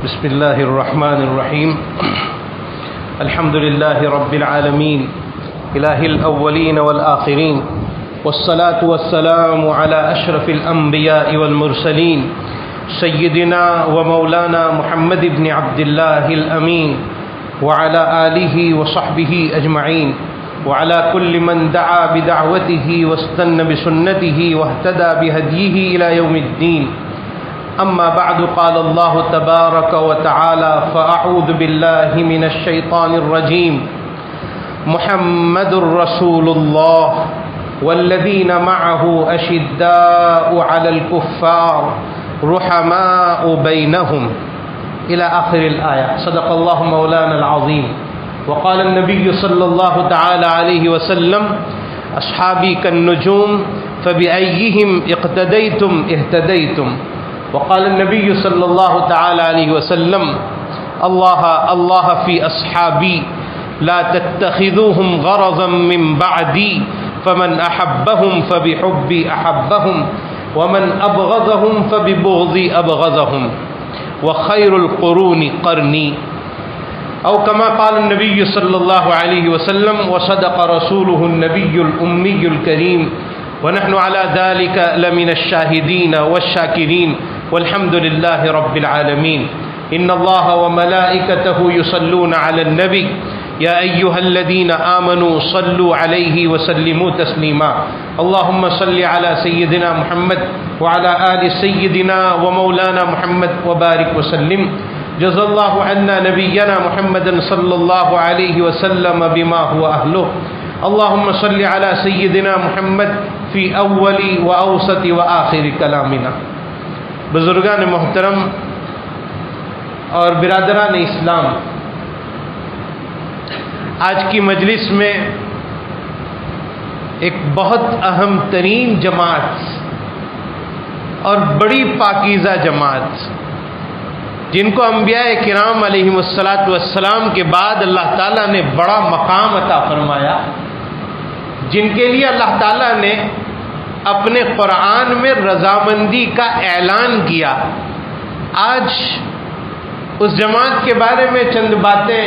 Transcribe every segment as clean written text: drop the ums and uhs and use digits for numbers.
بسم الله الرحمن الرحيم. الحمد لله رب العالمين إله الأولين والآخرين، والصلاة والسلام على أشرف الأنبياء والمرسلين سيدنا ومولانا محمد بن عبد الله الأمين وعلى آله وصحبه أجمعين، وعلى كل من دعا بدعوته واستنى بسنته واهتدى بهديه إلى يوم الدين. أما بعد، قال الله تبارك وتعالى: فأعوذ بالله من الشيطان الرجيم. محمد رسول الله والذين معه أشداء على الكفار رحماء بينهم إلى آخر الآية. صدق الله مولانا العظيم. وقال النبي صلى الله تعالى عليه وسلم: أصحابي كالنجوم فبأيهم اقتديتم اهتديتم. وقال النبي صلى الله تعالى عليه وسلم: الله في أصحابي لا تتخذوهم غرضا من بعدي، فمن أحبهم فبحبي أحبهم، ومن أبغضهم فببغضي أبغضهم، وخير القرون قرني، أو كما قال النبي صلى الله عليه وسلم. وصدق رسوله النبي الأمي الكريم، ونحن على ذلك لمن الشاهدين والشاكرين، والحمد لله رب العالمين. إن الله وملائكته يصلون على النبي يا أيها الذين آمنوا صلوا عليه وسلموا تسليما. اللهم صل على سيدنا محمد وعلى آل سيدنا ومولانا محمد وبارك وسلم. جزا الله عنا نبينا محمدا صلى الله عليه وسلم بما هو أهله. اللهم صل على سيدنا محمد في أول وأوسط وآخر كلامنا. بزرگان محترم اور برادران اسلام، آج کی مجلس میں ایک بہت اہم ترین جماعت اور بڑی پاکیزہ جماعت، جن کو انبیاء کرام علیہم الصلاۃ والسلام کے بعد اللہ تعالیٰ نے بڑا مقام عطا فرمایا، جن کے لیے اللہ تعالیٰ نے اپنے قرآن میں رضامندی کا اعلان کیا. آج اس جماعت کے بارے میں چند باتیں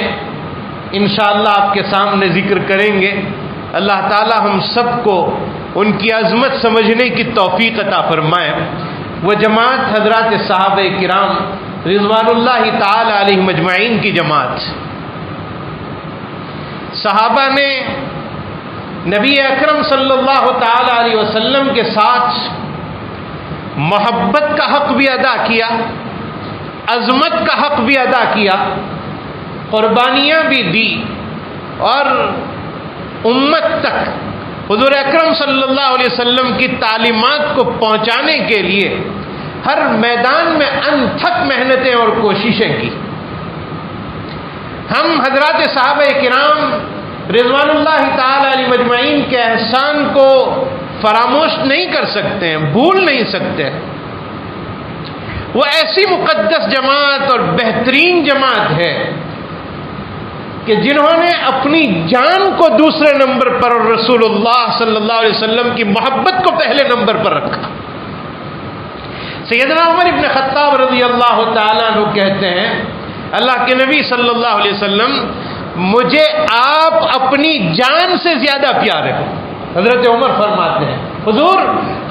انشاءاللہ آپ کے سامنے ذکر کریں گے. اللہ تعالی ہم سب کو ان کی عظمت سمجھنے کی توفیق عطا فرمائے. وہ جماعت حضرات صحابہ کرام رضوان اللہ تعالی علیہم اجمعین کی جماعت. صحابہ نے نبی اکرم صلی اللہ تعالی علیہ وسلم کے ساتھ محبت کا حق بھی ادا کیا، عظمت کا حق بھی ادا کیا، قربانیاں بھی دی، اور امت تک حضور اکرم صلی اللہ علیہ وسلم کی تعلیمات کو پہنچانے کے لیے ہر میدان میں انتھک محنتیں اور کوششیں کی. ہم حضرات صحابہ کرام رضوان اللہ تعالی علیہ مجمعین کے احسان کو فراموش نہیں کر سکتے ہیں، بھول نہیں سکتے. وہ ایسی مقدس جماعت اور بہترین جماعت ہے کہ جنہوں نے اپنی جان کو دوسرے نمبر پر اور رسول اللہ صلی اللہ علیہ وسلم کی محبت کو پہلے نمبر پر رکھا. سیدنا عمر ابن خطاب رضی اللہ تعالیٰ عنہ کہتے ہیں: اللہ کے نبی صلی اللہ علیہ وسلم، مجھے آپ اپنی جان سے زیادہ پیارے ہو. حضرت عمر فرماتے ہیں: حضور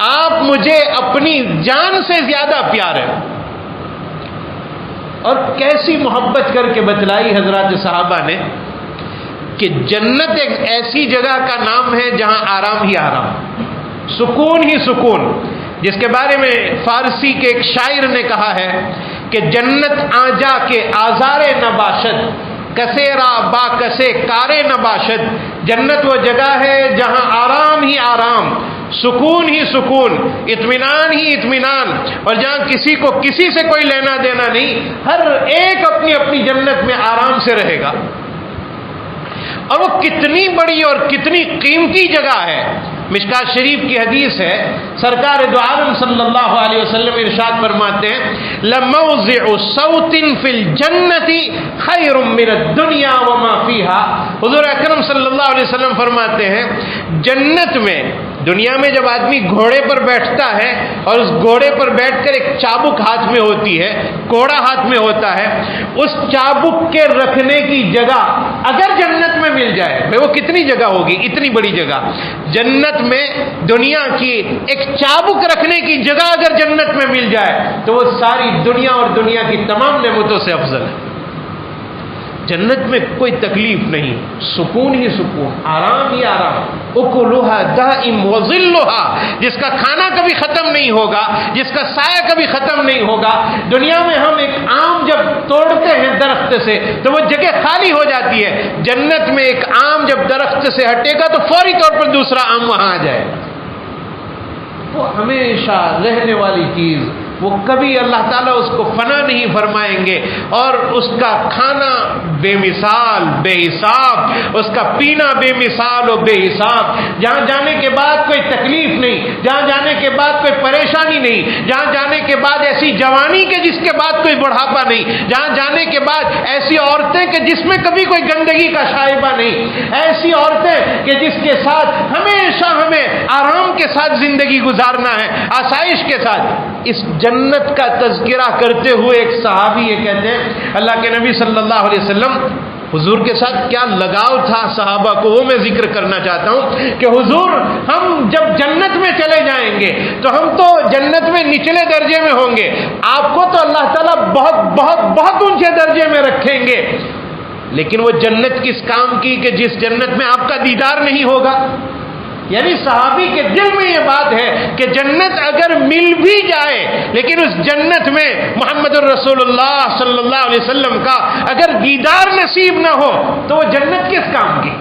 آپ مجھے اپنی جان سے زیادہ پیارے ہو. اور کیسی محبت کر کے بتلائی حضرات صحابہ نے کہ جنت ایک ایسی جگہ کا نام ہے جہاں آرام ہی آرام، سکون ہی سکون، جس کے بارے میں فارسی کے ایک شاعر نے کہا ہے کہ جنت آجا کے آزار نباشد، کسیرا با کسے کارے نباشد. جنت وہ جگہ ہے جہاں آرام ہی آرام، سکون ہی سکون، اطمینان ہی اطمینان، اور جہاں کسی کو کسی سے کوئی لینا دینا نہیں، ہر ایک اپنی اپنی جنت میں آرام سے رہے گا. اور وہ کتنی بڑی اور کتنی قیمتی جگہ ہے. مشکات شریف کی حدیث ہے، سرکار دو عالم صلی اللہ علیہ وسلم ارشاد فرماتے ہیں: لموضع صوت فی الجنت خیر من الدنیا وما فیہا. حضور اکرم صلی اللہ علیہ وسلم فرماتے ہیں جنت میں دنیا میں جب آدمی گھوڑے پر بیٹھتا ہے اور اس گھوڑے پر بیٹھ کر ایک چابک ہاتھ میں ہوتی ہے، کوڑا ہاتھ میں ہوتا ہے، اس چابک کے رکھنے کی جگہ اگر جنت میں مل جائے، وہ کتنی جگہ ہوگی، اتنی بڑی جگہ جنت میں، دنیا کی ایک چابک رکھنے کی جگہ اگر جنت میں مل جائے تو وہ ساری دنیا اور دنیا کی تمام نعمتوں سے افضل ہے۔ جنت میں کوئی تکلیف نہیں، سکون ہی سکون، آرام ہی آرام، اکلھا دائم وظلھا، جس کا کھانا کبھی ختم نہیں ہوگا، جس کا سایہ کبھی ختم نہیں ہوگا۔ دنیا میں ہم ایک آم جب توڑتے ہیں درخت سے تو وہ جگہ خالی ہو جاتی ہے، جنت میں ایک آم جب درخت سے ہٹے گا تو فوری طور پر دوسرا آم وہاں آ جائے گا۔ وہ ہمیشہ رہنے والی چیز، وہ کبھی اللہ تعالیٰ اس کو فنا نہیں فرمائیں گے، اور اس کا کھانا بے مثال بے حساب، اس کا پینا بے مثال و بے حساب، جہاں جانے کے بعد کوئی تکلیف نہیں، جہاں جانے کے بعد کوئی پریشانی نہیں، جہاں جانے کے بعد ایسی جوانی کے جس کے بعد کوئی بڑھاپا نہیں، جہاں جانے کے بعد ایسی عورتیں کہ جس میں کبھی کوئی گندگی کا شائبہ نہیں، ایسی عورتیں کہ جس کے ساتھ ہمیشہ ہمیں آرام کے ساتھ زندگی گزارنا ہے، آسائش کے ساتھ۔ اس جنت کا تذکرہ کرتے ہوئے ایک صحابی یہ کہتے ہیں، اللہ کے نبی صلی اللہ علیہ وسلم، حضور کے ساتھ کیا لگاؤ تھا صحابہ کو، وہ میں ذکر کرنا چاہتا ہوں کہ حضور ہم جب جنت میں چلے جائیں گے تو ہم تو جنت میں نچلے درجے میں ہوں گے، آپ کو تو اللہ تعالیٰ بہت بہت بہت اونچے درجے میں رکھیں گے، لیکن وہ جنت کس کام کی کہ جس جنت میں آپ کا دیدار نہیں ہوگا۔ یعنی صحابی کے دل میں یہ بات ہے کہ جنت اگر مل بھی جائے لیکن اس جنت میں محمد الرسول اللہ صلی اللہ علیہ وسلم کا اگر دیدار نصیب نہ ہو تو وہ جنت کس کام کی۔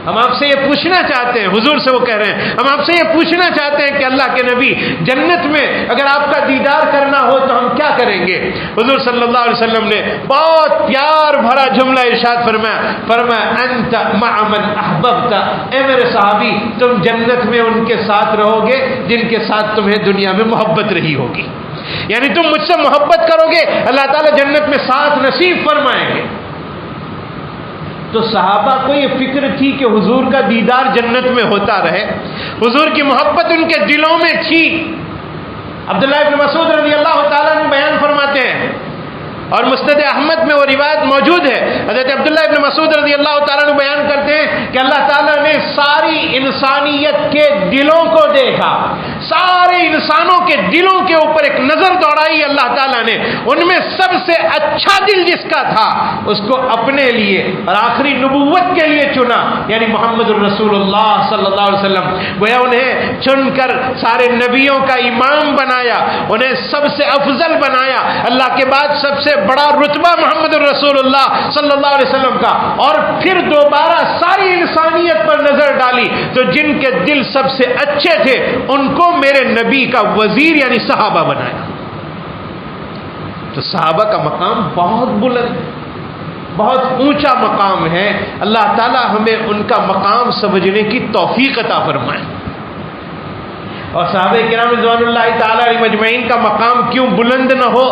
ہم آپ سے یہ پوچھنا چاہتے ہیں، حضور سے وہ کہہ رہے ہیں، ہم آپ سے یہ پوچھنا چاہتے ہیں کہ اللہ کے نبی جنت میں اگر آپ کا دیدار کرنا ہو تو ہم کیا کریں گے؟ حضور صلی اللہ علیہ وسلم نے بہت پیار بھرا جملہ ارشاد فرمایا انت مع من احببت، اے میرے صحابی تم جنت میں ان کے ساتھ رہو گے جن کے ساتھ تمہیں دنیا میں محبت رہی ہوگی، یعنی تم مجھ سے محبت کرو گے اللہ تعالیٰ جنت میں ساتھ نصیب فرمائیں گے۔ تو صحابہ کو یہ فکر تھی کہ حضور کا دیدار جنت میں ہوتا رہے، حضور کی محبت ان کے دلوں میں تھی۔ عبداللہ ابن مسعود رضی اللہ تعالیٰ عنہ بیان فرماتے ہیں، اور مسند احمد میں وہ روایت موجود ہے، حضرت عبداللہ ابن مسعود رضی اللہ تعالیٰ عنہ بیان کرتے ہیں کہ اللہ تعالیٰ نے ساری انسانیت کے دلوں کو دیکھا، سارے انسانوں کے دلوں کے اوپر ایک نظر دوڑائی اللہ تعالیٰ نے، ان میں سب سے اچھا دل جس کا تھا اس کو اپنے لیے اور آخری نبوت کے لیے چنا، یعنی محمد الرسول اللہ صلی اللہ علیہ وسلم، گویا انہیں چن کر سارے نبیوں کا امام بنایا، انہیں سب سے افضل بنایا، اللہ کے بعد سب سے بڑا رتبہ محمد الرسول اللہ صلی اللہ علیہ وسلم کا، اور پھر دوبارہ ساری انسانیت پر نظر ڈالی تو جن کے دل سب سے اچھے تھے ان کو میرے نبی کا وزیر یعنی صحابہ بنایا۔ تو صحابہ کا مقام بہت بلند، بہت اونچا مقام ہے، اللہ تعالی ہمیں ان کا مقام سمجھنے کی توفیق عطا فرمائے۔ اور صحابہ کرام رضوان اللہ تعالی علیہ مجمعین کا مقام کیوں بلند نہ ہو؟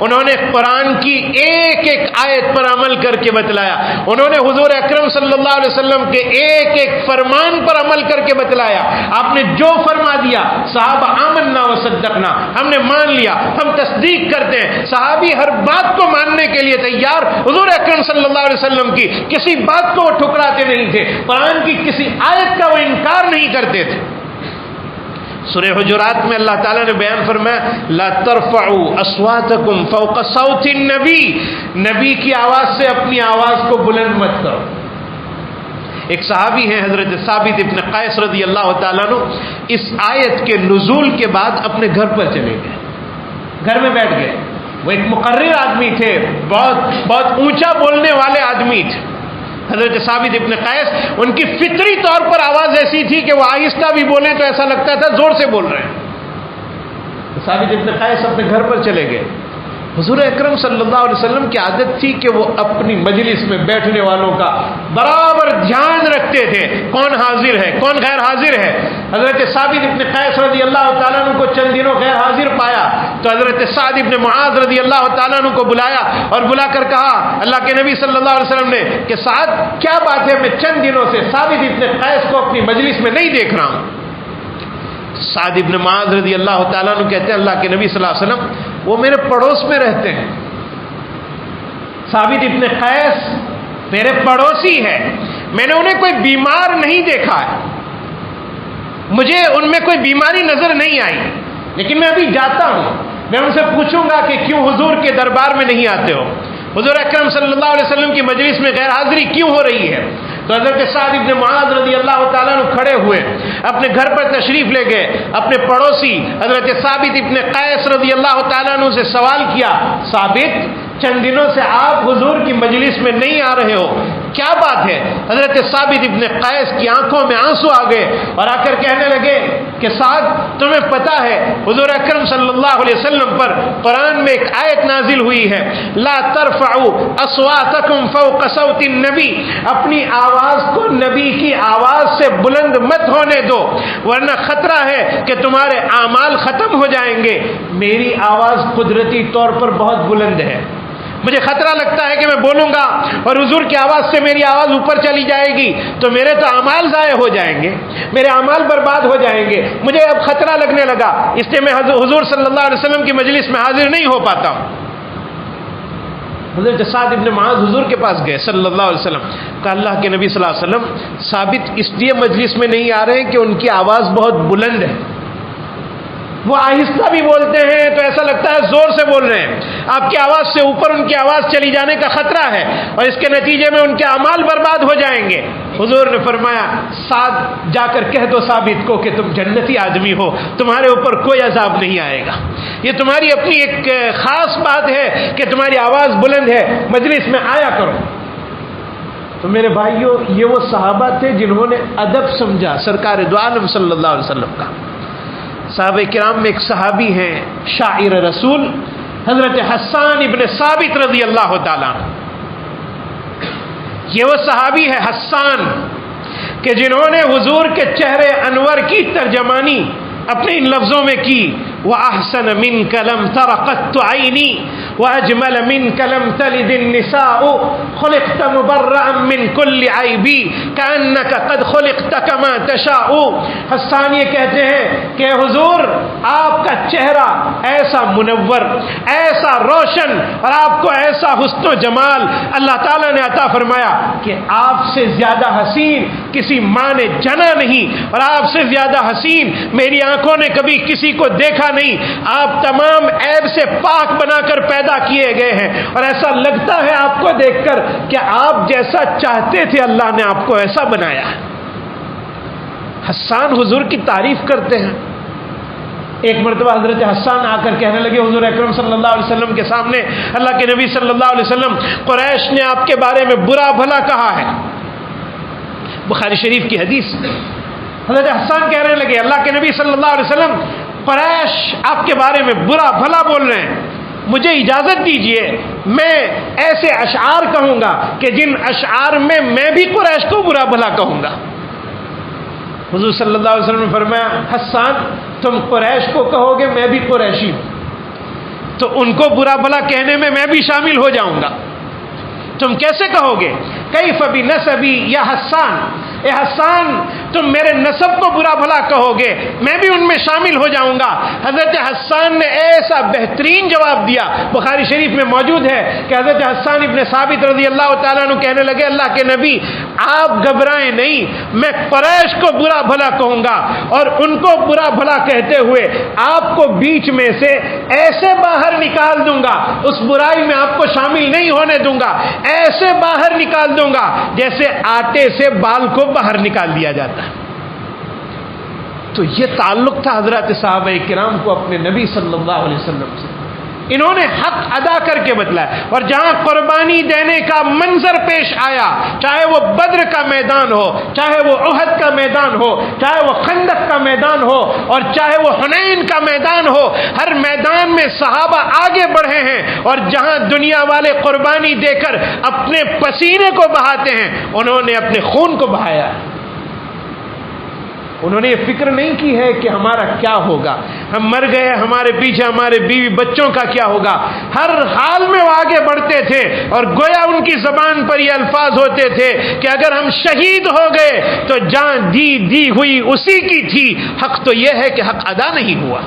انہوں نے قرآن کی ایک ایک آیت پر عمل کر کے بتلایا، انہوں نے حضور اکرم صلی اللہ علیہ وسلم کے ایک ایک فرمان پر عمل کر کے بتلایا۔ آپ نے جو فرما دیا صحابہ آمنا و صدقنا، ہم نے مان لیا، ہم تصدیق کرتے ہیں۔ صحابی ہر بات کو ماننے کے لیے تیار، حضور اکرم صلی اللہ علیہ وسلم کی کسی بات کو وہ ٹھکراتے نہیں تھے، قرآن کی کسی آیت کا وہ انکار نہیں کرتے تھے۔ سورہ حجرات میں اللہ تعالیٰ نے بیان فرمایا لا ترفعوا اصواتکم فوق صوت النبی، نبی کی آواز سے اپنی آواز کو بلند مت کرو۔ ایک صحابی ہیں حضرت ثابت ابن قیس رضی اللہ تعالیٰ عنہ، اس آیت کے نزول کے بعد اپنے گھر پر چلے گئے، گھر میں بیٹھ گئے۔ وہ ایک مقرر آدمی تھے، بہت اونچا بولنے والے آدمی تھے حضرت ثابت ابن قیس، ان کی فطری طور پر آواز ایسی تھی کہ وہ آہستہ بھی بولیں تو ایسا لگتا تھا زور سے بول رہے ہیں۔ ثابت ابن قیس اپنے گھر پر چلے گئے۔ حضور اکرم صلی اللہ علیہ وسلم کی عادت تھی کہ وہ اپنی مجلس میں بیٹھنے والوں کا برابر دھیان رکھتے تھے، کون حاضر ہے کون غیر حاضر ہے۔ حضرت ثابت ابن قیس رضی اللہ تعالیٰ عنہ کو چند دنوں غیر حاضر پایا تو حضرت سعد ابن معاذ رضی اللہ تعالیٰ عنہ کو بلایا اور بلا کر کہا اللہ کے نبی صلی اللہ علیہ وسلم نے کہ سعد کیا بات ہے، میں چند دنوں سے ثابت ابن قیس کو اپنی مجلس میں نہیں دیکھ رہا ہوں۔ سعد ابن معاذ رضی اللہ تعالیٰ عنہ کہتے ہیں اللہ کے نبی صلی اللہ علیہ وسلم وہ میرے پڑوس میں رہتے ہیں، ثابت ابن قیس میرے پڑوسی ہے، میں نے انہیں کوئی بیمار نہیں دیکھا ہے، مجھے ان میں کوئی بیماری نظر نہیں آئی، لیکن میں ابھی جاتا ہوں، میں ان سے پوچھوں گا کہ کیوں حضور کے دربار میں نہیں آتے ہو، حضور اکرم صلی اللہ علیہ وسلم کی مجلس میں غیر حاضری کیوں ہو رہی ہے؟ تو حضرت سعد ابن معاذ رضی اللہ تعالیٰ عنہ کھڑے ہوئے، اپنے گھر پر تشریف لے گئے، اپنے پڑوسی حضرت ثابت ابن قیس رضی اللہ تعالیٰ عنہ سے سوال کیا، ثابت چند دنوں سے آپ حضور کی مجلس میں نہیں آ رہے ہو، کیا بات ہے؟ حضرت ثابت ابن قیس کی آنکھوں میں آنسو آ گئے اور آ کر کہنے لگے کہ سعد تمہیں پتا ہے حضور اکرم صلی اللہ علیہ وسلم پر قرآن میں ایک آیت نازل ہوئی ہے، لا ترفعوا اصواتکم فوق صوت النبی، اپنی آواز کو نبی کی آواز سے بلند مت ہونے دو ورنہ خطرہ ہے کہ تمہارے اعمال ختم ہو جائیں گے۔ میری آواز قدرتی طور پر بہت بلند ہے، مجھے خطرہ لگتا ہے کہ میں بولوں گا اور حضور کی آواز سے میری آواز اوپر چلی جائے گی تو میرے تو اعمال ضائع ہو جائیں گے، میرے اعمال برباد ہو جائیں گے، مجھے اب خطرہ لگنے لگا، اس لیے میں حضور صلی اللہ علیہ وسلم کی مجلس میں حاضر نہیں ہو پاتا ہوں۔ حضرت سعد ابن معاذ حضور کے پاس گئے صلی اللہ علیہ وسلم، کہا اللہ کے نبی صلی اللہ علیہ وسلم ثابت اس لیے مجلس میں نہیں آ رہے ہیں کہ ان کی آواز بہت بلند ہے، وہ آہستہ بھی بولتے ہیں تو ایسا لگتا ہے زور سے بول رہے ہیں، آپ کی آواز سے اوپر ان کی آواز چلی جانے کا خطرہ ہے اور اس کے نتیجے میں ان کے اعمال برباد ہو جائیں گے۔ حضور نے فرمایا سعد جا کر کہہ دو ثابت کو کہ تم جنتی آدمی ہو، تمہارے اوپر کوئی عذاب نہیں آئے گا، یہ تمہاری اپنی ایک خاص بات ہے کہ تمہاری آواز بلند ہے، مجلس میں آیا کرو۔ تو میرے بھائیوں یہ وہ صحابہ تھے جنہوں نے ادب سمجھا سرکار دو عالم صلی اللہ علیہ وسلم کا۔ صحابہ کرام میں ایک صحابی ہیں شاعر رسول حضرت حسان ابن ثابت رضی اللہ تعالیٰ عنہ، یہ وہ صحابی ہے حسان کہ جنہوں نے حضور کے چہرے انور کی ترجمانی اپنے ان لفظوں میں کی، وَأَحْسَنَ مِنْكَ لَمْ تَرَ قَطُّ عَيْنِي وَأَجْمَلَ مِنْكَ لَمْ تَلِدِ النِّسَاءُ خُلِقْتَ مُبَرَّأً مِنْ كُلِّ عَيْبٍ كَأَنَّكَ قَدْ خُلِقْتَ كَمَا تَشَاءُ۔ حسان یہ کہتے ہیں کہ حضور آپ کا چہرہ ایسا منور، ایسا روشن اور آپ کو ایسا حسن و جمال اللہ تعالیٰ نے عطا فرمایا کہ آپ سے زیادہ حسین کسی ماں نے جنا نہیں اور آپ سے زیادہ حسین میری آنکھوں نے کبھی کسی کو دیکھا نہیں، آپ تمام عیب سے پاک بنا کر پیدا کیے گئے ہیں اور ایسا لگتا ہے آپ کو دیکھ کر کہ آپ جیسا چاہتے تھے اللہ نے آپ کو ایسا بنایا۔ حسان حضور کی تعریف کرتے ہیں۔ ایک مرتبہ حضرت حسان آ کر کہنے لگے حضور اکرم صلی اللہ علیہ وسلم کے سامنے اللہ کے نبی صلی اللہ علیہ وسلم قریش نے آپ کے بارے میں برا بھلا کہا ہے، بخاری شریف کی حدیث۔ حضرت حسان کہنے لگے اللہ کے نبی صلی اللہ علیہ وسلم قریش آپ کے بارے میں برا بھلا بول رہے ہیں، مجھے اجازت دیجئے میں ایسے اشعار کہوں گا کہ جن اشعار میں بھی قریش کو برا بھلا کہوں گا۔ حضور صلی اللہ علیہ وسلم نے فرمایا حسان تم قریش کو کہو گے میں بھی قریشی ہوں تو ان کو برا بھلا کہنے میں بھی شامل ہو جاؤں گا، تم کیسے کہو گے؟ کیف بنسبی یا حسان، اے حسان تم میرے نسب کو برا بھلا کہو گے میں بھی ان میں شامل ہو جاؤں گا۔ حضرت حسان نے ایسا بہترین جواب دیا، بخاری شریف میں موجود ہے کہ حضرت حسان ابن ثابت رضی اللہ تعالیٰ عنہ کہنے لگے اللہ کے نبی آپ گھبرائیں نہیں، میں قریش کو برا بھلا کہوں گا اور ان کو برا بھلا کہتے ہوئے آپ کو بیچ میں سے ایسے باہر نکال دوں گا، اس برائی میں آپ کو شامل نہیں ہونے دوں گا، ایسے باہر نکال دوں گا جیسے آٹے سے بال کو باہر نکال دیا جاتا ہے۔ تو یہ تعلق تھا حضرات صحابہ کرام کو اپنے نبی صلی اللہ علیہ وسلم سے، انہوں نے حق ادا کر کے بتلایا، اور جہاں قربانی دینے کا منظر پیش آیا، چاہے وہ بدر کا میدان ہو، چاہے وہ احد کا میدان ہو، چاہے وہ خندق کا میدان ہو اور چاہے وہ حنین کا میدان ہو، ہر میدان میں صحابہ آگے بڑھے ہیں اور جہاں دنیا والے قربانی دے کر اپنے پسینے کو بہاتے ہیں انہوں نے اپنے خون کو بہایا۔ انہوں نے یہ فکر نہیں کی ہے کہ ہمارا کیا ہوگا، ہم مر گئے، ہمارے پیچھے ہمارے بیوی بچوں کا کیا ہوگا۔ ہر حال میں وہ آگے بڑھتے تھے، اور گویا ان کی زبان پر یہ الفاظ ہوتے تھے کہ اگر ہم شہید ہو گئے تو جان دی ہوئی اسی کی تھی، حق تو یہ ہے کہ حق ادا نہیں ہوا۔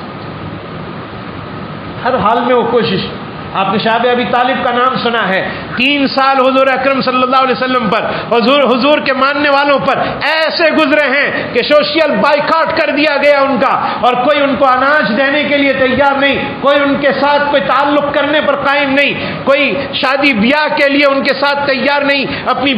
ہر حال میں وہ کوشش۔ آپ نے شعب ابی طالب کا نام سنا ہے، 3 سال حضور اکرم صلی اللہ علیہ وسلم پر، حضور کے ماننے والوں پر ایسے گزرے ہیں کہ سوشل بائیکاٹ کر دیا گیا ان کا، اور کوئی ان کو اناج دینے کے لیے تیار نہیں، کوئی ان کے ساتھ کوئی تعلق کرنے پر قائم نہیں، کوئی شادی بیاہ کے لیے ان کے ساتھ تیار نہیں، اپنی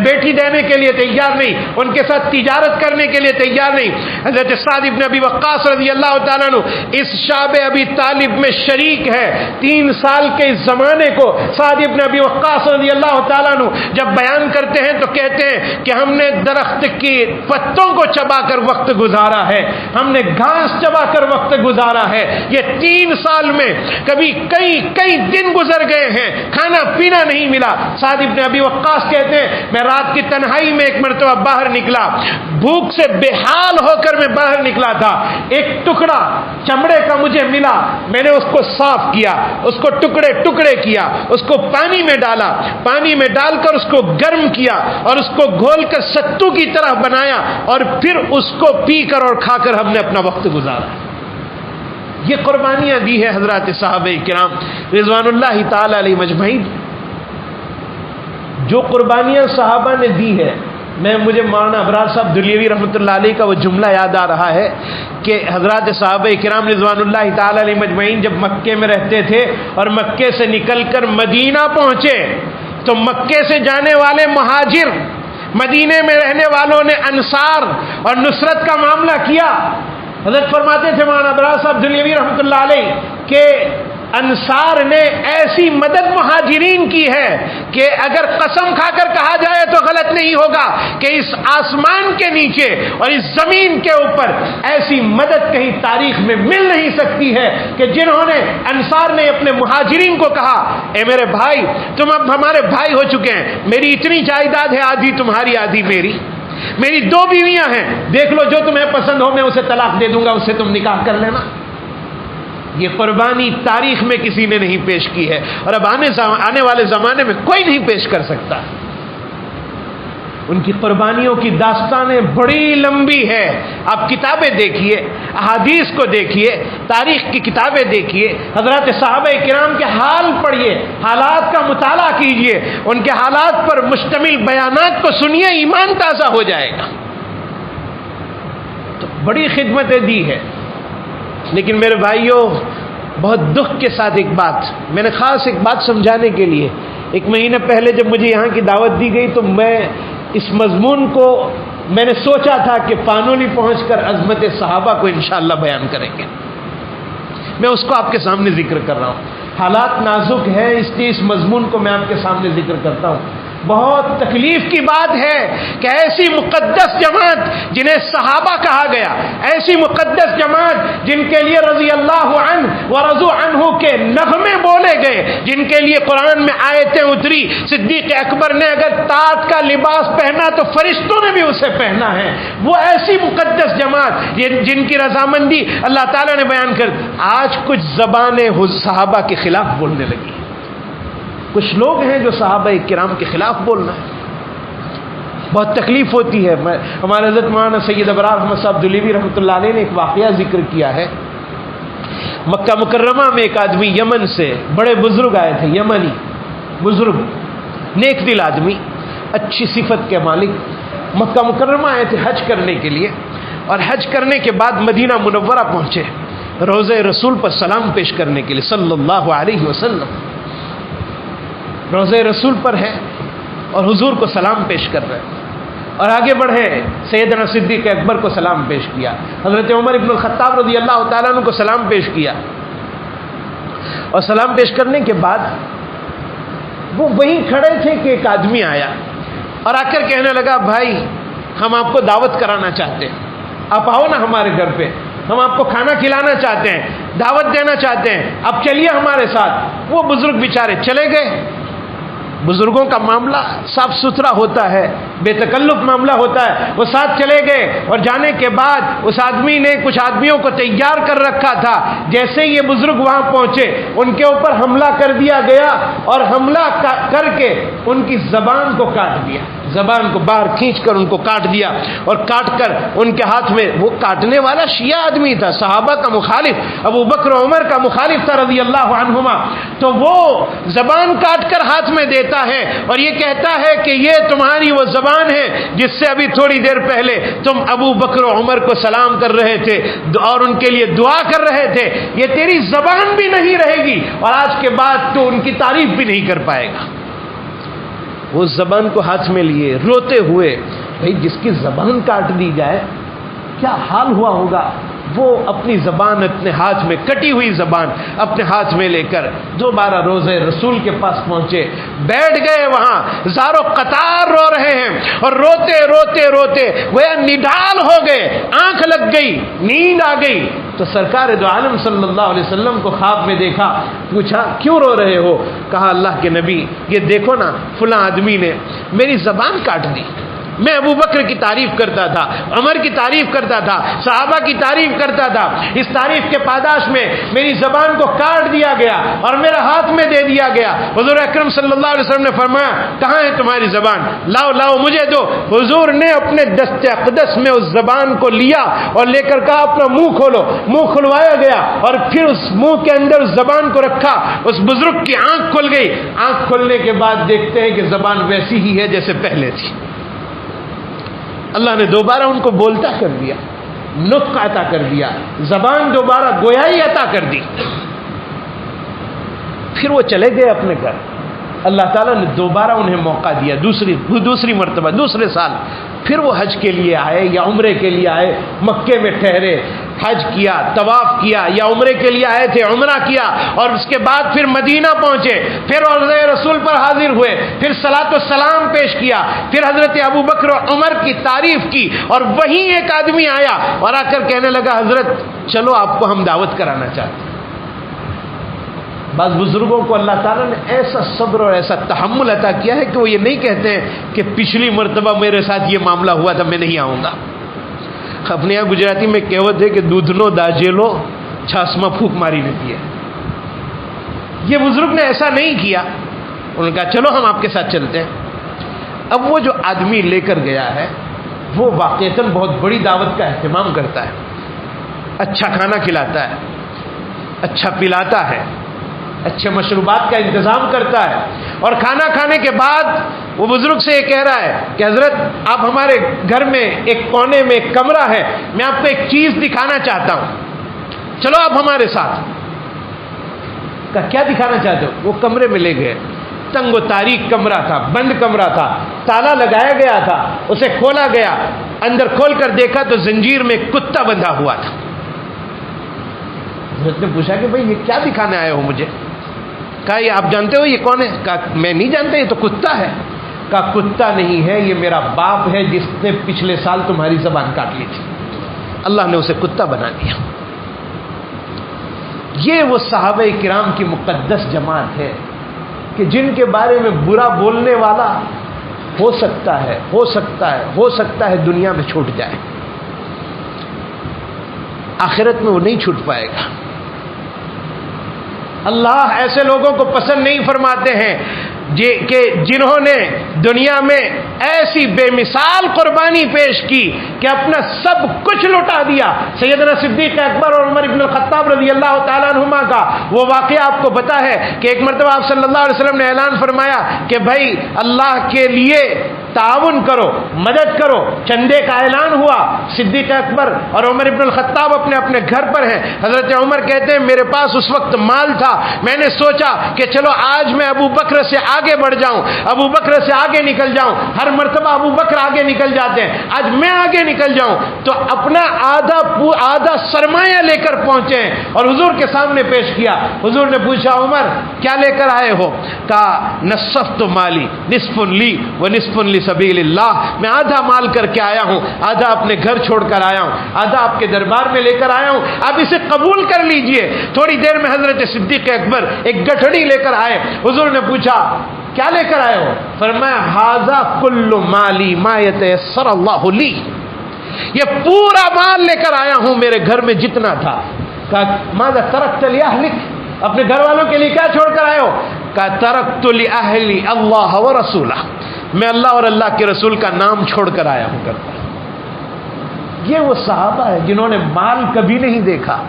بیٹی دینے کے لیے تیار نہیں، ان کے ساتھ تجارت کرنے کے لیے تیار نہیں۔ حضرت سعد بن ابی وقاص رضی اللہ تعالیٰ عنہ اس شعب ابی طالب میں شریک ہے۔ 3 سال کے اس زمانے کو سعد بن ابی وقاص رضی اللہ تعالیٰ عنہ جب بیان کرتے ہیں تو کہتے ہیں کہ ہم نے درخت کی پتوں کو چبا کر وقت گزارا ہے، ہم نے گھاس چبا کر وقت گزارا ہے۔ یہ 3 سال میں کبھی کئی دن گزر گئے ہیں، کھانا پینا نہیں ملا۔ سعد بن ابی وقاص کہتے ہیں میں رات کی تنہائی میں ایک مرتبہ باہر نکلا، بھوک سے بے حال ہو کر میں باہر نکلا تھا، ایک ٹکڑا چمڑے کا مجھے ملا، میں نے اس کو صاف کیا، اس کو ٹکڑے ٹکڑے کیا، اس کو پانی میں ڈالا، پانی میں ڈال کر اس کو گرم کیا اور اس کو گھول کر ستو کی طرح بنایا، اور پھر اس کو پی کر اور کھا کر ہم نے اپنا وقت گزارا۔ یہ قربانیاں دی ہے حضرات صحابہ کرام رضوان اللہ تعالی علیہ مجمعین۔ جو قربانیاں صحابہ نے دی ہے، مجھے مولانا ابرار صاحب دلیوی رحمۃ اللہ علیہ کا وہ جملہ یاد آ رہا ہے کہ حضرات صحابہ کرام رضوان اللہ تعالی علیہ مجمعین جب مکے میں رہتے تھے اور مکے سے نکل کر مدینہ پہنچے تو مکے سے جانے والے مہاجر، مدینے میں رہنے والوں نے انصار اور نصرت کا معاملہ کیا۔ حضرت فرماتے تھے مولانا ابرار صاحب دلیوی رحمۃ اللہ علیہ کہ انصار نے ایسی مدد مہاجرین کی ہے کہ اگر قسم کھا کر کہا جائے تو غلط نہیں ہوگا کہ اس آسمان کے نیچے اور اس زمین کے اوپر ایسی مدد کہیں تاریخ میں مل نہیں سکتی ہے کہ جنہوں نے انصار نے اپنے مہاجرین کو کہا اے میرے بھائی تم اب ہمارے بھائی ہو چکے ہیں، میری اتنی جائیداد ہے، آدھی تمہاری آدھی میری 2 بیویاں ہیں، دیکھ لو جو تمہیں پسند ہو میں اسے طلاق دے دوں گا، اسے تم نکاح کر لینا۔ یہ قربانی تاریخ میں کسی نے نہیں پیش کی ہے، اور اب آنے والے زمانے میں کوئی نہیں پیش کر سکتا۔ ان کی قربانیوں کی داستانیں بڑی لمبی ہے۔ آپ کتابیں دیکھیے، احادیث کو دیکھیے، تاریخ کی کتابیں دیکھیے، حضرات صحابہ کرام کے حال پڑھیے، حالات کا مطالعہ کیجیے، ان کے حالات پر مشتمل بیانات کو سنیے، ایمان تازہ ہو جائے گا۔ تو بڑی خدمتیں دی ہے، لیکن میرے بھائیوں بہت دکھ کے ساتھ میں نے خاص ایک بات سمجھانے کے لیے 1 مہینہ پہلے جب مجھے یہاں کی دعوت دی گئی تو میں اس مضمون کو میں نے سوچا تھا کہ پانولی پہنچ کر عظمت صحابہ کو انشاءاللہ بیان کریں گے۔ میں اس کو آپ کے سامنے ذکر کر رہا ہوں، حالات نازک ہیں اس لیے اس مضمون کو میں آپ کے سامنے ذکر کرتا ہوں۔ بہت تکلیف کی بات ہے کہ ایسی مقدس جماعت جنہیں صحابہ کہا گیا، ایسی مقدس جماعت جن کے لیے رضی اللہ عنہ ورضوا عنہ کے نغمے بولے گئے، جن کے لیے قرآن میں آیتیں اتری، صدیق اکبر نے اگر تاج کا لباس پہنا تو فرشتوں نے بھی اسے پہنا ہے، وہ ایسی مقدس جماعت جن کی رضامندی اللہ تعالیٰ نے بیان کر، آج کچھ زبانیں صحابہ کے خلاف بولنے لگی۔ کچھ لوگ ہیں جو صحابہ کرام کے خلاف بولنا ہے، بہت تکلیف ہوتی ہے۔ ہمارے حضرت مولانا سید ابرار احمد صاحب دلیوی رحمۃ اللہ علیہ نے ایک واقعہ ذکر کیا ہے۔ مکہ مکرمہ میں ایک آدمی یمن سے، بڑے بزرگ آئے تھے، یمنی بزرگ، نیک دل آدمی، اچھی صفت کے مالک، مکہ مکرمہ آئے تھے حج کرنے کے لیے، اور حج کرنے کے بعد مدینہ منورہ پہنچے روضہ رسول پر سلام پیش کرنے کے لیے صلی اللہ علیہ وسلم۔ روضہ رسول پر ہے اور حضور کو سلام پیش کر رہے ہیں، اور آگے بڑھے سیدنا صدیق اکبر کو سلام پیش کیا، حضرت عمر ابن الخطاب رضی اللہ تعالیٰ عنہ کو سلام پیش کیا، اور سلام پیش کرنے کے بعد وہ وہیں کھڑے تھے کہ ایک آدمی آیا اور آ کر کہنے لگا بھائی ہم آپ کو دعوت کرانا چاہتے ہیں، آپ آؤ نا ہمارے گھر پہ، ہم آپ کو کھانا کھلانا چاہتے ہیں، دعوت دینا چاہتے ہیں، آپ چلیے ہمارے ساتھ۔ وہ بزرگ بیچارے چلے گئے، بزرگوں کا معاملہ صاف ستھرا ہوتا ہے، بے تکلف معاملہ ہوتا ہے۔ وہ ساتھ چلے گئے اور جانے کے بعد اس آدمی نے کچھ آدمیوں کو تیار کر رکھا تھا۔ جیسے یہ بزرگ وہاں پہنچے ان کے اوپر حملہ کر دیا گیا اور حملہ کر کے ان کی زبان کو کاٹ دیا، زبان کو باہر کھینچ کر ان کو کاٹ دیا، اور کاٹ کر ان کے ہاتھ میں، وہ کاٹنے والا شیعہ آدمی تھا، صحابہ کا مخالف، ابو بکر و عمر کا مخالف تھا رضی اللہ عنہما، تو وہ زبان کاٹ کر ہاتھ میں دیتا ہے اور یہ کہتا ہے کہ یہ تمہاری وہ زبان ہے جس سے ابھی تھوڑی دیر پہلے تم ابو بکر و عمر کو سلام کر رہے تھے اور ان کے لیے دعا کر رہے تھے، یہ تیری زبان بھی نہیں رہے گی اور آج کے بعد تو ان کی تعریف بھی نہیں کر پائے گا۔ وہ زبان کو ہاتھ میں لیے روتے ہوئے، بھئی جس کی زبان کاٹ دی جائے کیا حال ہوا ہوگا، وہ اپنی زبان اپنے ہاتھ میں، کٹی ہوئی زبان اپنے ہاتھ میں لے کر دوبارہ روزے رسول کے پاس پہنچے، بیٹھ گئے وہاں، زارو قطار رو رہے ہیں اور روتے روتے روتے گویا نڈال ہو گئے، آنکھ لگ گئی، نیند آ گئی۔ تو سرکار دو عالم صلی اللہ علیہ وسلم کو خواب میں دیکھا، پوچھا کیوں رو رہے ہو؟ کہا اللہ کے نبی یہ دیکھو نا فلاں آدمی نے میری زبان کاٹ دی، میں ابو بکر کی تعریف کرتا تھا، عمر کی تعریف کرتا تھا، صحابہ کی تعریف کرتا تھا، اس تعریف کے پاداش میں میری زبان کو کاٹ دیا گیا اور میرا ہاتھ میں دے دیا گیا۔ حضور اکرم صلی اللہ علیہ وسلم نے فرمایا کہاں ہے تمہاری زبان؟ لاؤ لاؤ مجھے دو۔ حضور نے اپنے دست اقدس میں اس زبان کو لیا اور لے کر کہا اپنا منہ کھولو، منہ کھلوایا گیا اور پھر اس منہ کے اندر اس زبان کو رکھا، اس بزرگ کی آنکھ کھل گئی۔ آنکھ کھلنے کے بعد دیکھتے ہیں کہ زبان ویسی ہی ہے جیسے پہلے تھی۔ اللہ نے دوبارہ ان کو بولتا کر دیا، نطق عطا کر دیا، زبان دوبارہ گویائی عطا کر دی۔ پھر وہ چلے گئے اپنے گھر۔ اللہ تعالیٰ نے دوبارہ انہیں موقع دیا، دوسری مرتبہ، دوسرے سال پھر وہ حج کے لیے آئے یا عمرے کے لیے آئے، مکے میں ٹھہرے، حج کیا، طواف کیا، یا عمرے کے لیے آئے تھے عمرہ کیا، اور اس کے بعد پھر مدینہ پہنچے، پھر روضہ رسول پر حاضر ہوئے، پھر صلاۃ و سلام پیش کیا، پھر حضرت ابو بکر و عمر کی تعریف کی، اور وہیں ایک آدمی آیا اور آ کر کہنے لگا حضرت چلو آپ کو ہم دعوت کرانا چاہتے ہیں۔ بعض بزرگوں کو اللہ تعالیٰ نے ایسا صبر اور ایسا تحمل عطا کیا ہے کہ وہ یہ نہیں کہتے ہیں کہ پچھلی مرتبہ میرے ساتھ یہ معاملہ ہوا تھا میں نہیں آؤں گا۔ اپنے یہاں گجراتی میں کہوت ہے کہ دودھنو داجیلو چھاسما پھوک ماری لیتی ہے۔ یہ بزرگ نے ایسا نہیں کیا، انہوں نے کہا چلو ہم آپ کے ساتھ چلتے ہیں۔ اب وہ جو آدمی لے کر گیا ہے وہ واقعتاً بہت بڑی دعوت کا اہتمام کرتا ہے، اچھا کھانا کھلاتا ہے، اچھا پلاتا ہے، اچھے مشروبات کا انتظام کرتا ہے، اور کھانا کھانے کے بعد وہ بزرگ سے یہ کہہ رہا ہے کہ حضرت آپ ہمارے گھر میں ایک کونے میں ایک کمرہ ہے، میں آپ کو ایک چیز دکھانا چاہتا ہوں، چلو آپ ہمارے ساتھ۔ کہا کیا دکھانا چاہتے ہو؟ وہ کمرے میں لے گئے، تنگ و تاریک کمرہ تھا، بند کمرہ تھا، تالا لگایا گیا تھا، اسے کھولا گیا، اندر کھول کر دیکھا تو زنجیر میں کتا بندھا ہوا تھا۔ حضرت نے پوچھا کہ بھئی یہ کیا دکھانے آئے ہو مجھے؟ کہا یہ آپ جانتے ہو یہ کون ہے؟ کہا میں نہیں جانتا، یہ تو کتا ہے۔ کہا کتا نہیں ہے، یہ میرا باپ ہے جس نے پچھلے سال تمہاری زبان کاٹ لی تھی، اللہ نے اسے کتا بنا دیا۔ یہ وہ صحابہ کرام کی مقدس جماعت ہے کہ جن کے بارے میں برا بولنے والا ہو سکتا ہے دنیا میں چھوٹ جائے، آخرت میں وہ نہیں چھوٹ پائے گا۔ اللہ ایسے لوگوں کو پسند نہیں فرماتے ہیں کہ جنہوں نے دنیا میں ایسی بے مثال قربانی پیش کی کہ اپنا سب کچھ لٹا دیا۔ سیدنا صدیق اکبر اور عمر ابن الخطاب رضی اللہ تعالیٰ عنہما کا وہ واقعہ آپ کو پتا ہے کہ ایک مرتبہ آپ صلی اللہ علیہ وسلم نے اعلان فرمایا کہ بھائی اللہ کے لیے تعاون کرو، مدد کرو، چندے کا اعلان ہوا۔ صدیق اکبر اور عمر ابن الخطاب اپنے اپنے گھر پر ہیں۔ حضرت عمر کہتے ہیں میرے پاس اس وقت مال تھا، میں نے سوچا کہ چلو آج میں ابو بکر سے آگے بڑھ جاؤں، ابو بکر سے آگے نکل جاؤں، ہر مرتبہ ابو بکر آگے نکل جاتے ہیں، آج میں آگے نکل جاؤں، تو اپنا آدھا سرمایہ لے کر پہنچے ہیں اور حضور کے سامنے پیش کیا۔ حضور نے پوچھا عمر کیا لے کر آئے ہو؟ کہا نصفت مالی نصف لی و نصف سبیل اللہ، میں آدھا مال کر کے آیا ہوں، آدھا اپنے گھر چھوڑ کر آیا ہوں، آدھا آپ کے دربار میں لے کر آیا ہوں، آپ اسے قبول کر لیجئے۔ تھوڑی دیر میں حضرت صدیق اکبر ایک گٹھڑی لے کر آئے۔ حضور نے پوچھا کیا لے کر آئے ہو؟ فرمایا ھذا کل مالی ما یتیسر اللہ لی، یہ پورا مال لے کر آیا ہوں میرے گھر میں جتنا تھا۔ کہا ماذا ترکت لأہلک، اپنے گھر والوں کے لیے کیا چھوڑ کر آئے ہو؟ کہا ترکت لأہلی اللہ ورسولہ، میں اللہ اور اللہ کے رسول کا نام چھوڑ کر آیا ہوں گھر پر۔ یہ وہ صحابہ ہے جنہوں نے مال کبھی نہیں دیکھا،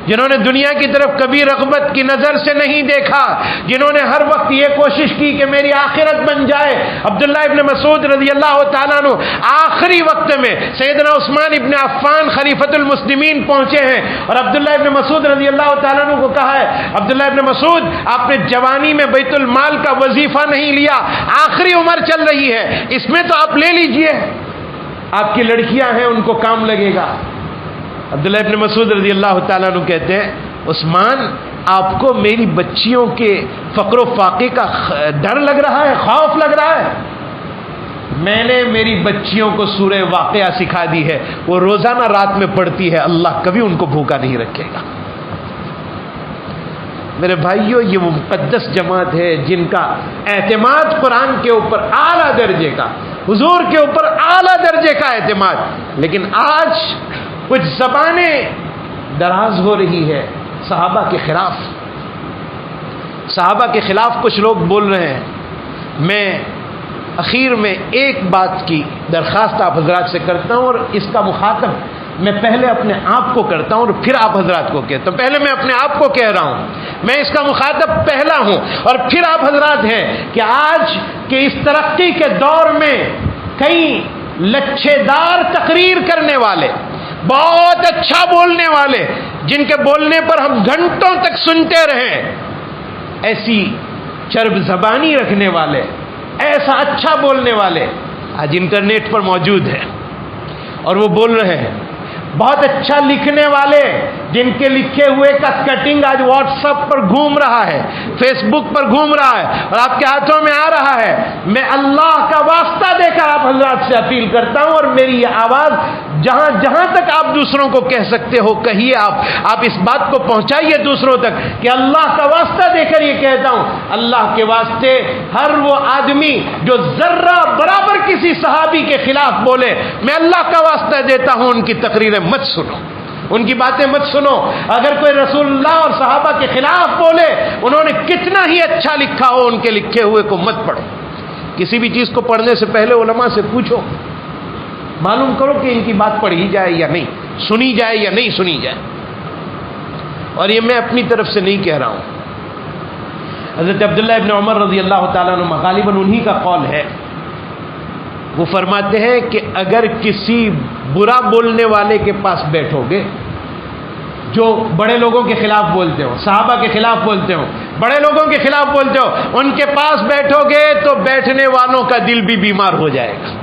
جنہوں نے دنیا کی طرف کبھی رغبت کی نظر سے نہیں دیکھا، جنہوں نے ہر وقت یہ کوشش کی کہ میری آخرت بن جائے۔ عبداللہ ابن مسعود رضی اللہ تعالیٰ عنہ آخری وقت میں سیدنا عثمان ابن عفان خلیفۃ المسلمین پہنچے ہیں، اور عبداللہ ابن مسعود رضی اللہ تعالیٰ عنہ کو کہا ہے عبداللہ ابن مسعود آپ نے جوانی میں بیت المال کا وظیفہ نہیں لیا، آخری عمر چل رہی ہے، اس میں تو آپ لے لیجئے، آپ کی لڑکیاں ہیں ان کو کام لگے گا۔ عبداللہ ابن مسعود رضی اللہ تعالیٰ عنہ کہتے ہیں عثمان آپ کو میری بچیوں کے فقر و فاقے کا ڈر لگ رہا ہے، خوف لگ رہا ہے؟ میں نے میری بچیوں کو سورہ واقعہ سکھا دی ہے، وہ روزانہ رات میں پڑھتی ہے، اللہ کبھی ان کو بھوکا نہیں رکھے گا۔ میرے بھائیوں یہ وہ مقدس جماعت ہے جن کا اعتماد قرآن کے اوپر اعلیٰ درجے کا، حضور کے اوپر اعلیٰ درجے کا اعتماد، لیکن آج کچھ زبانیں دراز ہو رہی ہے صحابہ کے خلاف، صحابہ کے خلاف کچھ لوگ بول رہے ہیں۔ میں اخیر میں ایک بات کی درخواست آپ حضرات سے کرتا ہوں، اور اس کا مخاطب میں پہلے اپنے آپ کو کرتا ہوں اور پھر آپ حضرات کو کہتا ہوں۔ پہلے میں اپنے آپ کو کہہ رہا ہوں، میں اس کا مخاطب پہلا ہوں، اور پھر آپ حضرات ہیں کہ آج کے اس ترقی کے دور میں کئی لچھے دار تقریر کرنے والے، بہت اچھا بولنے والے، جن کے بولنے پر ہم گھنٹوں تک سنتے رہیں، ایسی چرب زبانی رکھنے والے، ایسا اچھا بولنے والے آج انٹرنیٹ پر موجود ہیں اور وہ بول رہے ہیں۔ بہت اچھا لکھنے والے جن کے لکھے ہوئے کا کٹنگ آج واٹس ایپ پر گھوم رہا ہے، فیس بک پر گھوم رہا ہے اور آپ کے ہاتھوں میں آ رہا ہے، میں اللہ کا واسطہ دے کر آپ حضرات سے اپیل کرتا ہوں، اور میری یہ آواز جہاں جہاں تک آپ دوسروں کو کہہ سکتے ہو کہیے، آپ اس بات کو پہنچائیے دوسروں تک کہ اللہ کا واسطہ دے کر یہ کہتا ہوں، اللہ کے واسطے ہر وہ آدمی جو ذرہ برابر کسی صحابی کے خلاف بولے، میں اللہ کا واسطہ دیتا ہوں ان کی تقریریں مت سنو، ان کی باتیں مت سنو۔ اگر کوئی رسول اللہ اور صحابہ کے خلاف بولے، انہوں نے کتنا ہی اچھا لکھا ہو، ان کے لکھے ہوئے کو مت پڑھو۔ کسی بھی چیز کو پڑھنے سے پہلے علماء سے پوچھو، معلوم کرو کہ ان کی بات پڑھی جائے یا نہیں، سنی جائے یا نہیں سنی جائے۔ اور یہ میں اپنی طرف سے نہیں کہہ رہا ہوں، حضرت عبداللہ ابن عمر رضی اللہ تعالیٰ عنہ غالباً انہی کا قول ہے، وہ فرماتے ہیں کہ اگر کسی برا بولنے والے کے پاس بیٹھو گے، جو بڑے لوگوں کے خلاف بولتے ہو، صحابہ کے خلاف بولتے ہو، بڑے لوگوں کے خلاف بولتے ہو، ان کے پاس بیٹھو گے تو بیٹھنے والوں کا دل بھی بیمار ہو جائے گا۔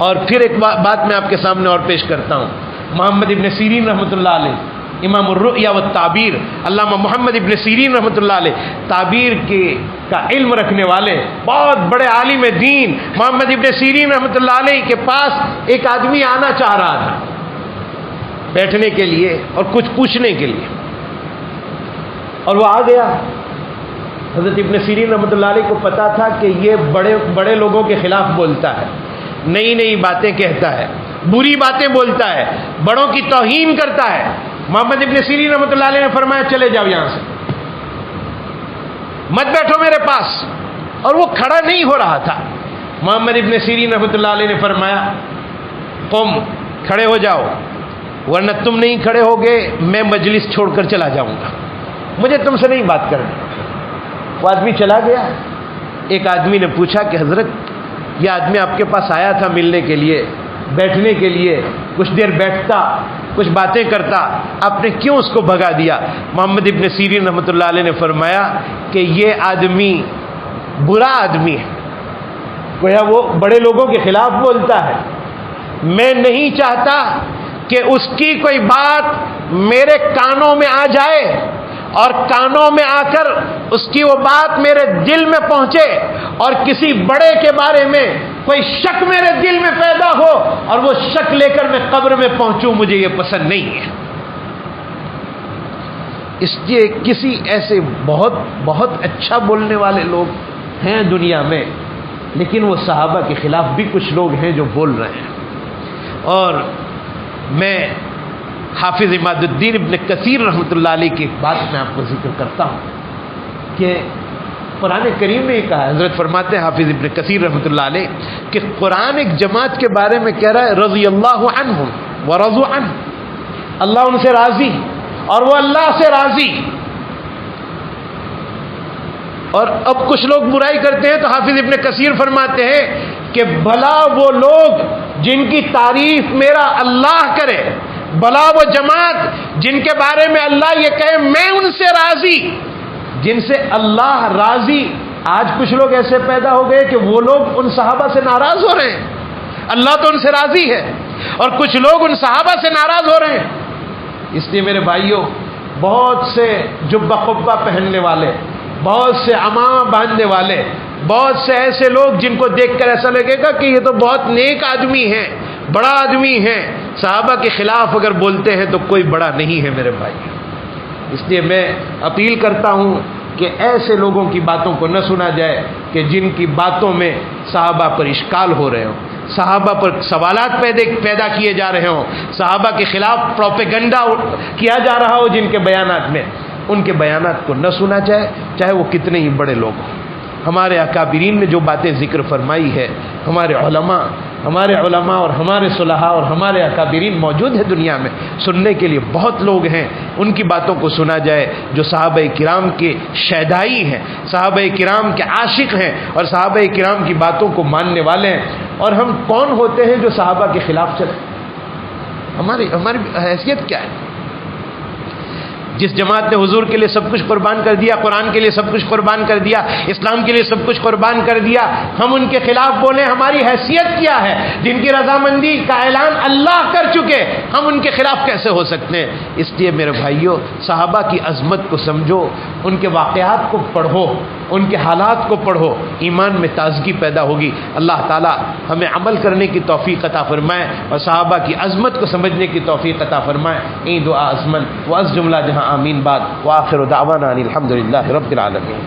اور پھر ایک بات میں آپ کے سامنے اور پیش کرتا ہوں، محمد ابن سیرین رحمۃ اللہ علیہ، امام الرؤیا والتعبیر، علامہ محمد ابن سیرین رحمۃ اللہ علیہ، تعبیر کا علم رکھنے والے بہت بڑے عالم دین، محمد ابن سیرین رحمۃ اللہ علیہ کے پاس ایک آدمی آنا چاہ رہا تھا بیٹھنے کے لیے اور کچھ پوچھنے کے لیے، اور وہ آ گیا۔ حضرت ابن سیرین رحمۃ اللہ علیہ کو پتا تھا کہ یہ بڑے لوگوں کے خلاف بولتا ہے، نئی نئی باتیں کہتا ہے، بری باتیں بولتا ہے، بڑوں کی توہین کرتا ہے۔ محمد ابن سیرین رحمۃ اللہ علیہ نے فرمایا چلے جاؤ یہاں سے، مت بیٹھو میرے پاس، اور وہ کھڑا نہیں ہو رہا تھا۔ محمد ابن سیرین رحمۃ اللہ علیہ نے فرمایا قم، کھڑے ہو جاؤ، ورنہ تم نہیں کھڑے ہوگے میں مجلس چھوڑ کر چلا جاؤں گا، مجھے تم سے نہیں بات کرنی۔ وہ آدمی چلا گیا۔ ایک آدمی نے پوچھا کہ حضرت یہ آدمی آپ کے پاس آیا تھا ملنے کے لیے، بیٹھنے کے لیے، کچھ دیر بیٹھتا، کچھ باتیں کرتا، آپ نے کیوں اس کو بھگا دیا؟ محمد ابن سیرین رحمۃ اللہ علیہ نے فرمایا کہ یہ آدمی برا آدمی ہے، گویا وہ بڑے لوگوں کے خلاف بولتا ہے، میں نہیں چاہتا کہ اس کی کوئی بات میرے کانوں میں آ جائے اور کانوں میں آ کر اس کی وہ بات میرے دل میں پہنچے اور کسی بڑے کے بارے میں کوئی شک میرے دل میں پیدا ہو اور وہ شک لے کر میں قبر میں پہنچوں، مجھے یہ پسند نہیں ہے۔ اس لیے کسی ایسے بہت بہت اچھا بولنے والے لوگ ہیں دنیا میں، لیکن وہ صحابہ کے خلاف بھی کچھ لوگ ہیں جو بول رہے ہیں. اور میں حافظ عماد الدین ابن کثیر رحمۃ اللہ علیہ کی بات میں آپ کو ذکر کرتا ہوں کہ قرآن کریم میں کہا، حضرت فرماتے ہیں حافظ ابن کثیر رحمۃ اللہ علیہ کہ قرآن ایک جماعت کے بارے میں کہہ رہا ہے رضی اللہ عنہم ورضوا عنہ، اللہ ان سے راضی اور وہ اللہ سے راضی. اور اب کچھ لوگ برائی کرتے ہیں تو حافظ ابن کثیر فرماتے ہیں کہ بھلا وہ لوگ جن کی تعریف میرا اللہ کرے، بھلا وہ جماعت جن کے بارے میں اللہ یہ کہے میں ان سے راضی، جن سے اللہ راضی. آج کچھ لوگ ایسے پیدا ہو گئے کہ وہ لوگ ان صحابہ سے ناراض ہو رہے ہیں. اللہ تو ان سے راضی ہے اور کچھ لوگ ان صحابہ سے ناراض ہو رہے ہیں. اس لیے میرے بھائیوں، بہت سے جبہ قبہ پہننے والے، بہت سے عمامہ باندھنے والے، بہت سے ایسے لوگ جن کو دیکھ کر ایسا لگے گا کہ یہ تو بہت نیک آدمی ہیں، بڑا آدمی ہیں، صحابہ کے خلاف اگر بولتے ہیں تو کوئی بڑا نہیں ہے میرے بھائی. اس لیے میں اپیل کرتا ہوں کہ ایسے لوگوں کی باتوں کو نہ سنا جائے کہ جن کی باتوں میں صحابہ پر اشکال ہو رہے ہوں، صحابہ پر سوالات پیدا کیے جا رہے ہوں، صحابہ کے خلاف پروپیگنڈا کیا جا رہا ہو جن کے بیانات میں. ان کے بیانات کو نہ سنا جائے، چاہے وہ کتنے ہی بڑے لوگ ہوں. ہمارے اکابرین نے جو باتیں ذکر فرمائی ہے، ہمارے علماء اور ہمارے صلحاء اور ہمارے اکابرین موجود ہیں دنیا میں، سننے کے لیے بہت لوگ ہیں. ان کی باتوں کو سنا جائے جو صحابہ کرام کے شیدائی ہیں، صحابہ کرام کے عاشق ہیں اور صحابہ کرام کی باتوں کو ماننے والے ہیں. اور ہم کون ہوتے ہیں جو صحابہ کے خلاف چلیں؟ ہماری حیثیت کیا ہے؟ جس جماعت نے حضور کے لیے سب کچھ قربان کر دیا، قرآن کے لیے سب کچھ قربان کر دیا، اسلام کے لیے سب کچھ قربان کر دیا، ہم ان کے خلاف بولیں؟ ہماری حیثیت کیا ہے؟ جن کی رضامندی کا اعلان اللہ کر چکے، ہم ان کے خلاف کیسے ہو سکتے ہیں؟ اس لیے میرے بھائیوں، صحابہ کی عظمت کو سمجھو، ان کے واقعات کو پڑھو، ان کے حالات کو پڑھو، ایمان میں تازگی پیدا ہوگی. اللہ تعالی ہمیں عمل کرنے کی توفیق عطا فرمائے اور صحابہ کی عظمت کو سمجھنے کی توفیق عطا فرمائے. این دعا ازمن و از جملہ جہاں آمین بعد وآخر دعوانا ان الحمد للہ رب العالمین.